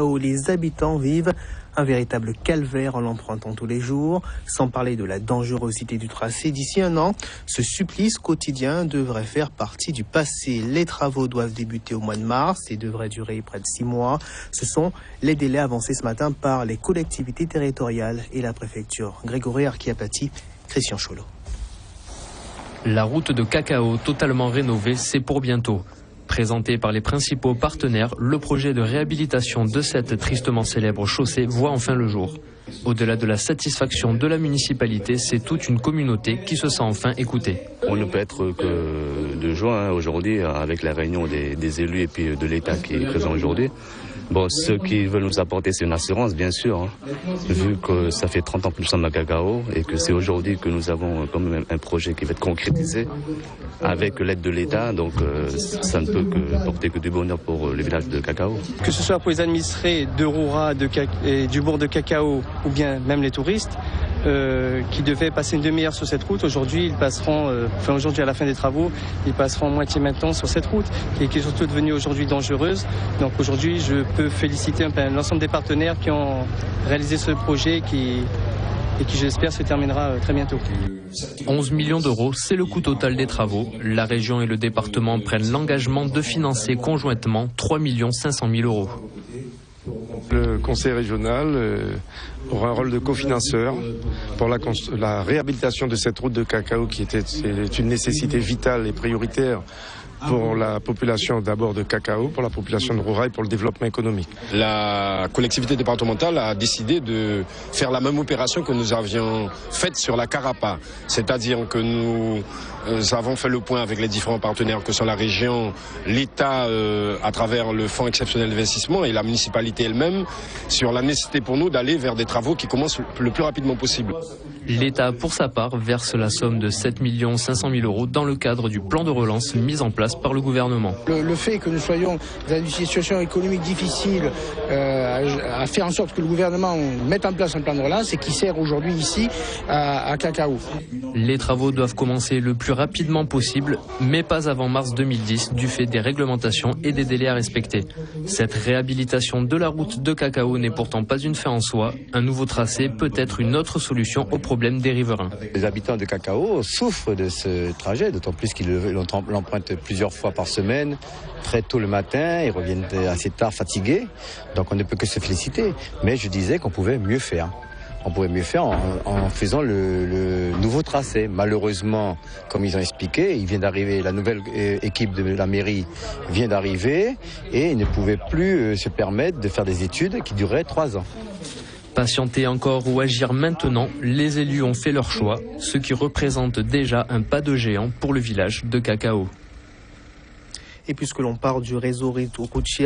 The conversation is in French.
Où les habitants vivent un véritable calvaire en l'empruntant tous les jours, sans parler de la dangerosité du tracé. D'ici un an, ce supplice quotidien devrait faire partie du passé. Les travaux doivent débuter au mois de mars et devraient durer près de 6 mois. Ce sont les délais avancés ce matin par les collectivités territoriales et la préfecture. Grégory Archiapati, Christian Cholot. La route de Cacao, totalement rénovée, c'est pour bientôt. Présenté par les principaux partenaires, le projet de réhabilitation de cette tristement célèbre chaussée voit enfin le jour. Au-delà de la satisfaction de la municipalité, c'est toute une communauté qui se sent enfin écoutée. On ne peut être que de joie aujourd'hui avec la réunion des élus et puis de l'État qui est présent aujourd'hui. Bon, ceux qui veulent nous apporter, c'est une assurance, bien sûr, vu que ça fait 30 ans que nous sommes à Cacao et que c'est aujourd'hui que nous avons quand même un projet qui va être concrétisé avec l'aide de l'État, donc ça ne peut que porter que du bonheur pour le village de Cacao. Que ce soit pour les administrés de Roura et du bourg de Cacao ou bien même les touristes qui devaient passer une demi-heure sur cette route, aujourd'hui ils passeront, aujourd'hui à la fin des travaux, ils passeront moitié maintenant sur cette route qui est surtout devenue aujourd'hui dangereuse. Donc aujourd'hui je peux féliciter l'ensemble des partenaires qui ont réalisé ce projet et qui j'espère se terminera très bientôt. 11 millions d'euros, c'est le coût total des travaux. La région et le département prennent l'engagement de financer conjointement 3 500 000 euros. Le conseil régional aura un rôle de cofinanceur pour la réhabilitation de cette route de Cacao qui est une nécessité vitale et prioritaire pour la population d'abord de Cacao, pour la population de Roura et pour le développement économique. La collectivité départementale a décidé de faire la même opération que nous avions faite sur la Carapa, c'est-à-dire que nous avons fait le point avec les différents partenaires que sont la région, l'État à travers le Fonds exceptionnel d'investissement et la municipalité elle-même sur la nécessité pour nous d'aller vers des travaux qui commencent le plus rapidement possible. L'État, pour sa part, verse la somme de 7 500 000 euros dans le cadre du plan de relance mis en place par le gouvernement. Le fait que nous soyons dans une situation économique difficile a fait en sorte que le gouvernement mette en place un plan de relance et qui sert aujourd'hui ici à Cacao. Les travaux doivent commencer le plus rapidement possible, mais pas avant mars 2010 du fait des réglementations et des délais à respecter. Cette réhabilitation de la route de Cacao n'est pourtant pas une fin en soi. Un nouveau tracé peut être une autre solution au problème des riverains. Les habitants de Cacao souffrent de ce trajet, d'autant plus qu'ils l'empruntent plusieurs fois par semaine, très tôt le matin, ils reviennent assez tard fatigués, donc on ne peut que se féliciter. Mais je disais qu'on pouvait mieux faire. On pourrait mieux faire en faisant le nouveau tracé. Malheureusement, comme ils ont expliqué, il vient d'arriver, la nouvelle équipe de la mairie vient d'arriver et ils ne pouvaient plus se permettre de faire des études qui dureraient 3 ans. Patienter encore ou agir maintenant, les élus ont fait leur choix, ce qui représente déjà un pas de géant pour le village de Cacao. Et puisque l'on parle du réseau routier